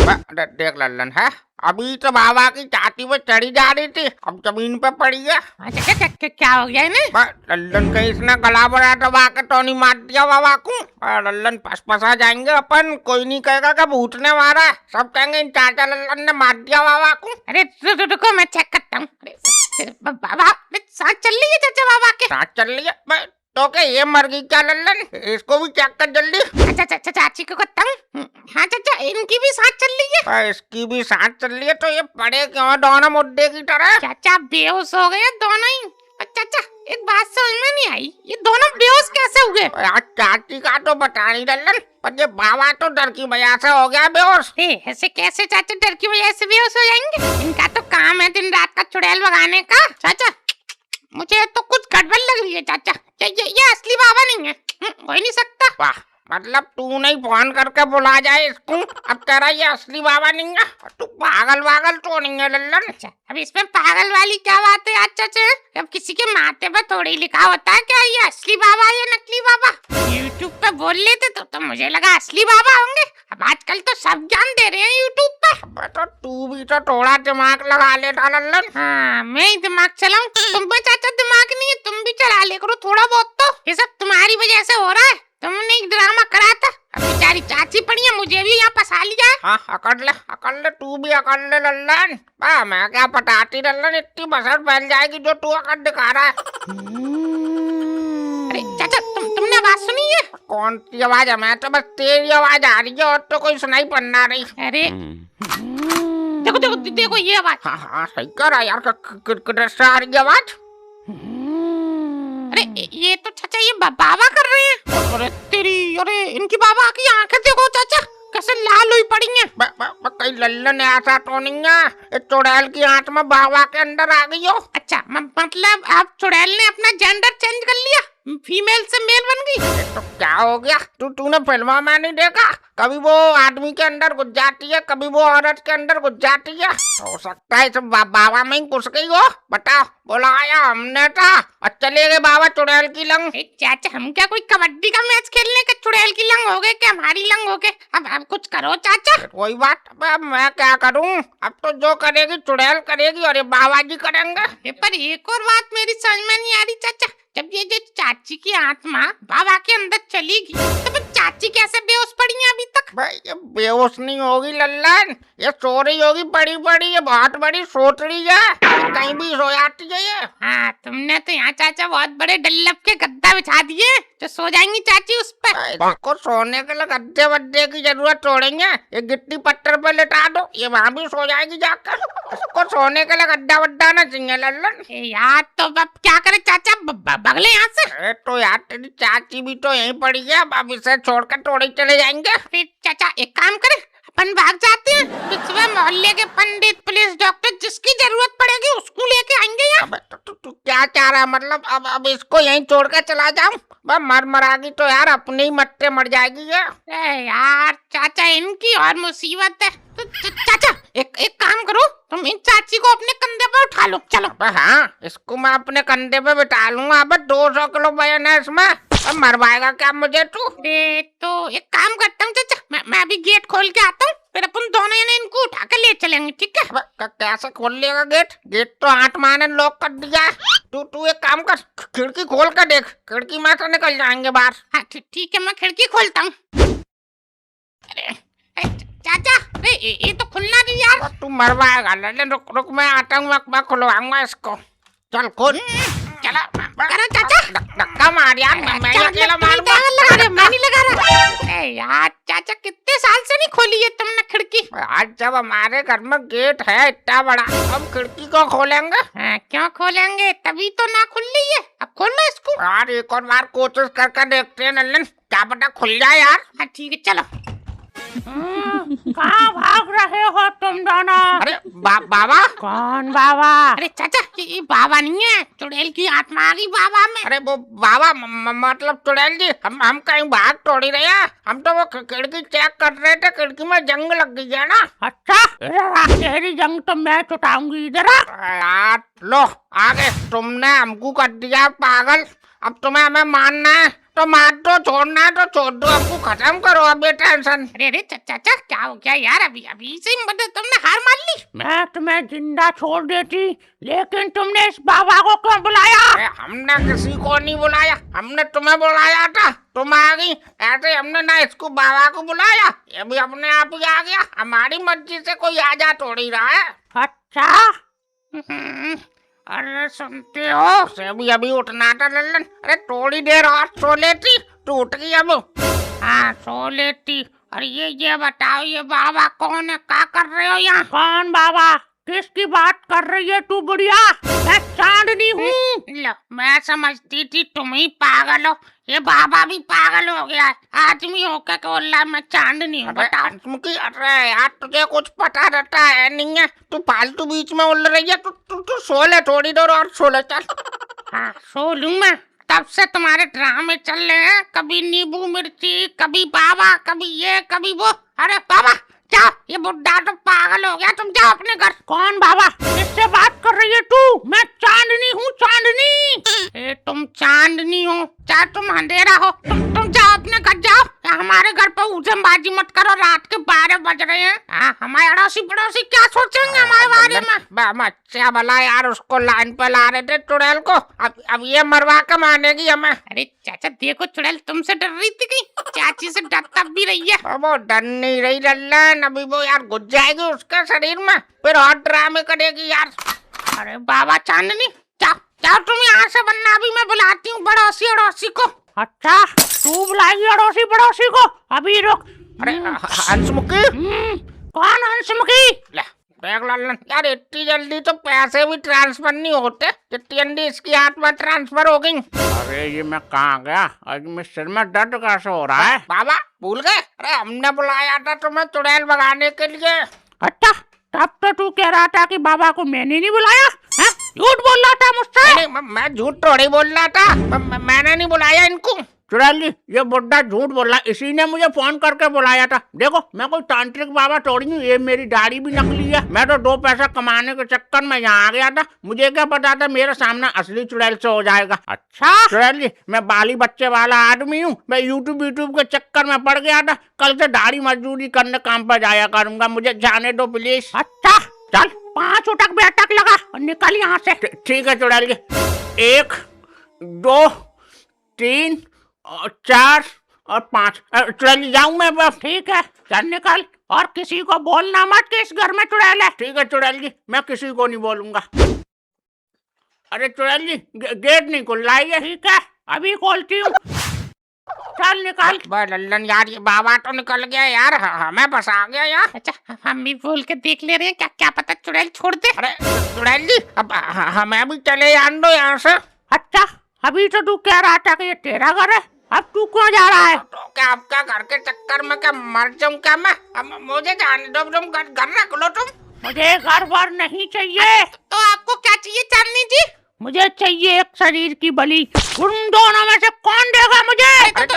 देख लल्लन है, अभी तो बाबा की छाती पे चढ़ी जा रही थी, अब जमीन पे पड़ी है। क्या हो गया इन्हें? लल्लन कहीं इसने गला बड़ा दबा के तो नहीं मार दिया बाबा को। लल्लन फंसा जाएंगे अपन, कोई नहीं कहेगा कि भूत ने मारा, सब कहेंगे इन चाचा लल्लन ने मार दिया बाबा को। अरे रुको मैं चेक करता हूँ। बाबा सांस चल रही है चाचा बाबा के? सांस चल रही है तो क्या ये मर गई क्या लल्लन? इसको भी चेक कर जल्दी। अच्छा चाची को करता हूँ। हाँ चाचा इनकी भी सांस चल रही है। इसकी भी सांस चल रही है तो ये पड़े क्यों दोनों मुद्दे की तरह? चाचा बेहोश हो गए दोनों ही। चाचा एक बात समझ में नहीं आई, ये दोनों बेहोश कैसे हुए? चाची का तो बता नहीं लल्लन, पर ये बाबा तो डर की वजह से हो गया बेहोश। ऐसे कैसे चाचा डर की वजह से बेहोश हो जाएंगे? इनका तो काम है दिन रात का चुड़ैल भगाने का। चाचा मुझे तो कुछ गड़बड़ लग रही है चाचा, ये असली बाबा नहीं है, हो ही नहीं सकता। वाह, मतलब तू नहीं फोन करके बुला जाए इसको, अब कह रहा ये असली बाबा नहीं है? तू पागल तो नहीं है लल्लन? अच्छा अब इसमें पागल वाली क्या बात है चाचा? अब किसी के माथे पर थोड़ी लिखा होता है क्या ये असली बाबा या नकली बाबा? यूट्यूब पे बोल लेते तो मुझे लगा असली बाबा होंगे। अब आजकल तो सब जान दे रहे हैं यूट्यूब पे। तो तू भी तो थोड़ा दिमाग लगा लेता लल्लन। हाँ मैं ही दिमाग चलाऊं, तुम पे चाचा दिमाग नहीं है, तुम भी चला ले करो थोड़ा बहुत तो। ये सब तुम्हारी वजह से हो रहा है, तुमने एक ड्रामा करा था। अब बेचारी चाची पड़ी है, मुझे भी यहाँ फंसा लिया। हाँ अकड़ ले तू भी अकड़ ले लल्लन। मैं क्या पटाती लल्लन, इतनी बसर फैल जाएगी जो तू अकड़ दिखा रहा है। अरे चाचा तुमने आवाज सुनी है? कौन सी आवाज है? मैं तो बस तेरी आवाज आ रही है और तो कोई सुनाई पड़ना रही। अरे देखो ये आवाज। हाँ सही कर रहा यार, किधर से आ रही आवाज? अरे ये तो चाचा ये बाबा कर रहे हैं। अरे तेरी, अरे इनकी बाबा की आंखें देखो चाचा कैसे लाल हुई पड़ी हैं। कहीं लल्लन ऐसा तो नहीं है चुड़ैल की आंख में बाबा के अंदर आ गई हो? अच्छा मतलब आप चुड़ैल ने अपना जेंडर चेंज कर लिया, फीमेल से मेल बन गई? तो क्या हो गया? तूने फिल्मों में नहीं देखा, कभी वो आदमी के अंदर घुस जाती है, कभी वो औरत के अंदर घुस जाती है। हो सकता है सब बाबा में ही घुस गई हो। बताओ, बुलाया हमने था और चले गए बाबा चुड़ैल की लंग। चाचा हम क्या कोई कबड्डी का मैच खेलने के चुड़ैल की लंग हो गए क्या? हमारी लंग हो गए। अब कुछ करो चाचा। कोई बात, अब मैं क्या करूं? अब तो जो करेगी चुड़ैल करेगी और ये बाबा जी करेंगे। पर एक और बात मेरी समझ में नहीं आ रही चाचा, जब ये जो चाची की आत्मा बाबा के अंदर चलेगी तो चाची कैसे बेहोश पड़ी है अभी तक? भाई ये बेहोश नहीं होगी लल्लन, ये सो रही होगी, बड़ी ये बहुत बड़ी सोच रही है, कहीं भी सो जाती है ये। हाँ तुमने तो यहाँ चाचा बहुत बड़े डल्लब के गद्दा बिछा दिए तो सो जाएंगी चाची उस पर। इसको सोने के लिए गद्दे वद्दे की जरूरत छोड़ेंगे, ये गिट्टी पत्थर पे लेटा दो, ये वहाँ भी सो जाएगी जाकर। इसको सोने के लिए गद्दा वद्दा ना चाहिए लल्लन। यार तो अब क्या करे चाचा, बगले यहाँ से? तो यार तेरी चाची भी तो यहीं पड़ी है, अब इसे छोड़कर थोड़ी चले जाएंगे। फिर चाचा एक काम करें, अपन भाग जाते हैं, फिर सुबह मोहल्ले के पंडित पुलिस डॉक्टर जिसकी जरूरत पड़ेगी उसको लेके आएंगे यार। तू क्या चाह रहा है? मतलब अब इसको यहीं छोड़ कर चला जाऊं? मरागी तो यार अपने ही मत्ते मर जाएगी ये। यार चाचा इनकी और मुसीबत है। तो चाचा एक काम करो, तुम इन चाची को अपने कंधे पे उठा लो, चलो। हाँ इसको मैं अपने कंधे पे बिठा लूंगा। अब 200 किलो वजन है इसमें, अब मरवाएगा क्या मुझे तू? तो एक काम करता हूँ चाचा, मैं अभी गेट खोल के आता हूँ, फिर अपन दोनों ने इनको उठा के ले चलेंगे, ठीक है? कैसे खोल लेगा गेट? गेट तो आत्मा ने लॉक कर दिया है। तू एक काम कर, खिड़की खोल कर देख, खिड़की में से निकल जाएंगे बाहर। हाँ ठीक है, मैं खिड़की खोलता हूँ। अरे चाचा ये तो खुलना नहीं यार। तू मरवाएगा लल्लन, रुक मैं आता हूँ, मैं खुलवाऊंगा इसको। चल खोल। चला करो चाचा। धक्का मार यार, मैं अकेला मारूंगा। मैं नहीं लगा रहा। यार चाचा कितने साल से नहीं खोली है तुमने खिड़की? आज जब हमारे घर में गेट है इतना बड़ा, हम खिड़की को खोलेंगे? क्यों खोलेंगे, तभी तो ना खुल रही है, अब खोलो इसको। यार एक और बार कोशिश करके देखते हैं लल्लन, क्या पता खुल जाए यार। हाँ ठीक है चलो। कहाँ भाग रहे हो तुम दोनों? अरे बाबा। कौन बाबा? अरे चाचा ये बाबा नहीं है, चुड़ैल की आत्मा आ गई बाबा में। अरे वो बाबा मतलब चुड़ैल जी, हम कहीं भाग थोड़ी रहे हैं, हम तो वो खिड़की चेक कर रहे थे, खिड़की में जंग लग गई है ना। अच्छा तेरी जंग तो मैं छुटाऊंगी इधर। यार लो आगे, तुमने हमको कर दिया पागल, अब तुम्हें हमें मानना है, तो मार दो, छोड़ना है तो छोड़ दो, हमको खत्म करो अब ये टेंशन। अरे चाचा क्या हो गया यार, अभी अभी से मतलब तुमने हार मान ली। मैं तुम्हें जिंदा छोड़ देती, लेकिन तुमने इस बाबा को क्यों बुलाया? अरे हमने किसी को नहीं बुलाया, हमने तुम्हें बुलाया था, तुम आ गई। ऐसे हमने ना इसको बाबा को बुलाया, ये भी अपने आप ही आ गया। हमारी मर्जी से कोई आ जा थोड़ी रहा है। अच्छा अरे सुनते हो, से भी अभी उठना था लल्लन। अरे थोड़ी देर और सो लेती, टूट गई अब। हाँ सो लेती। और ये बताओ, ये बाबा कौन है, क्या कर रहे हो यहाँ? कौन बाबा? किसकी बात कर रही है तू बुढ़िया? मैं चांदनी हूँ। लो मैं समझती थी तुम ही पागल हो, ये बाबा भी पागल हो गया है। आदमी होकर के बोल रहा है मैं चांदनी हूँ। बताओ अरे यार तुझे कुछ पता रहता है नहीं है, तू फालतू बीच में उल रही है। तू सो ले, थोड़ी देर और सो ले चल। हाँ सो लूँ मैं, तब से तुम्हारे ड्रामे चल रहे हैं, कभी नींबू मिर्ची, कभी बाबा, कभी ये कभी वो। अरे बाबा जाओ, ये बुढ़ा तो पागल हो गया, तुम जाओ अपने घर। कौन बाबा? किससे बात कर रही है तू? मैं चांदनी हूँ, चांदनी। तुम चांदनी हो चाहे तुम अंधेरा हो, तुम जाओ अपने घर जाओ। हमारे घर पर उजमबाजी मत करो, रात के 12 बज रहे हैं। हमारे अड़ोसी पड़ोसी क्या सोचेंगे हमारे बारे में? अच्छा भला यार, उसको लाइन पे ला रहे थे चुड़ैल को, अब ये मरवा के मानेगी हमें। अरे चाचा देखो, चुड़ैल तुमसे डर रही थी कहीं? चाची से डर तब भी रही है। वो डर नहीं रही लल्लन, अभी वो यार घुस जाएगी उसके शरीर में, फिर और ड्रामे करेगी यार। अरे बाबा चांदनी जाओ जाओ तुम यहाँ से, वरना अभी मैं बुलाती हूँ पड़ोसी अड़ोसी को। अच्छा तू बुलाएगी अड़ोसी पड़ोसी को? अभी रुक। अरे हंसमुखी। कौन हंसमुखी? देख लल्लन यार, इतनी जल्दी तो पैसे भी ट्रांसफर नहीं होते जितनी जल्दी इसकी हाथ में ट्रांसफर हो गई। अरे ये मैं कहाँ गया, आज मेरे सिर में दर्द कैसे हो रहा है? बाबा भूल गए? अरे हमने बुलाया था तुम्हें चुड़ैल भगाने के लिए। अच्छा तब तो तू कह रहा था कि बाबा को मैंने नहीं बुलाया, झूठ बोल रहा था मुझसे। नहीं, मैं झूठ थोड़ी बोल रहा था, मैंने नहीं बुलाया इनको। चुड़ैल जी ये बुढ़ा झूठ बोल रहा है, इसी ने मुझे फोन करके बुलाया था। देखो मैं कोई तांत्रिक बाबा थोड़ी हूँ, ये मेरी दाढ़ी भी नकली है। मैं तो 2 पैसा कमाने के चक्कर में यहाँ आ गया था, मुझे क्या पता था मेरे सामने असली चुड़ैल से हो जाएगा। अच्छा चुड़ैल जी मैं बाली बच्चे वाला आदमी हूँ, मैं यूट्यूब के चक्कर में पड़ गया था। कल से दाढ़ी मजदूरी करने काम पर जाया करूंगा, मुझे जाने दो प्लीज। अच्छा चल 5 उठक बैठक लगा और निकल यहाँ से। ठीक है चुड़ैल जी, 1 2 3 और 4 और 5 चुड़ैल जी जाऊँ मैं बस? ठीक है चल निकल, और किसी को बोलना मत कि इस घर में चुड़ैल है। ठीक है चुड़ैल जी, मैं किसी को नहीं बोलूंगा। अरे चुड़ैल जी गेट नहीं खुल रहा है। ठीक है अभी खोलती हूँ, चल निकल। लल्लन यार ये बाबा तो निकल गया यार, हमें फंसा गया यार। अच्छा हम भी बोल के देख ले रहे हैं, क्या पता चुड़ैल छोड़ दे। अरे चुड़ैल जी अब हमें भी चले जान दो यहाँ से। अच्छा अभी तो तू कह रहा था कि ये तेरा घर है, अब तू क्यों जा रहा है? तो क्या आपका घर के चक्कर में क्या मर जाऊँ क्या मैं? अब मुझे जाने दो, तुम घर रख लो तुम। मुझे घर बार नहीं चाहिए। तो आपको क्या चाहिए चांदनी जी? मुझे चाहिए एक शरीर की बलि, उन दोनों में से कौन देगा मुझे? तो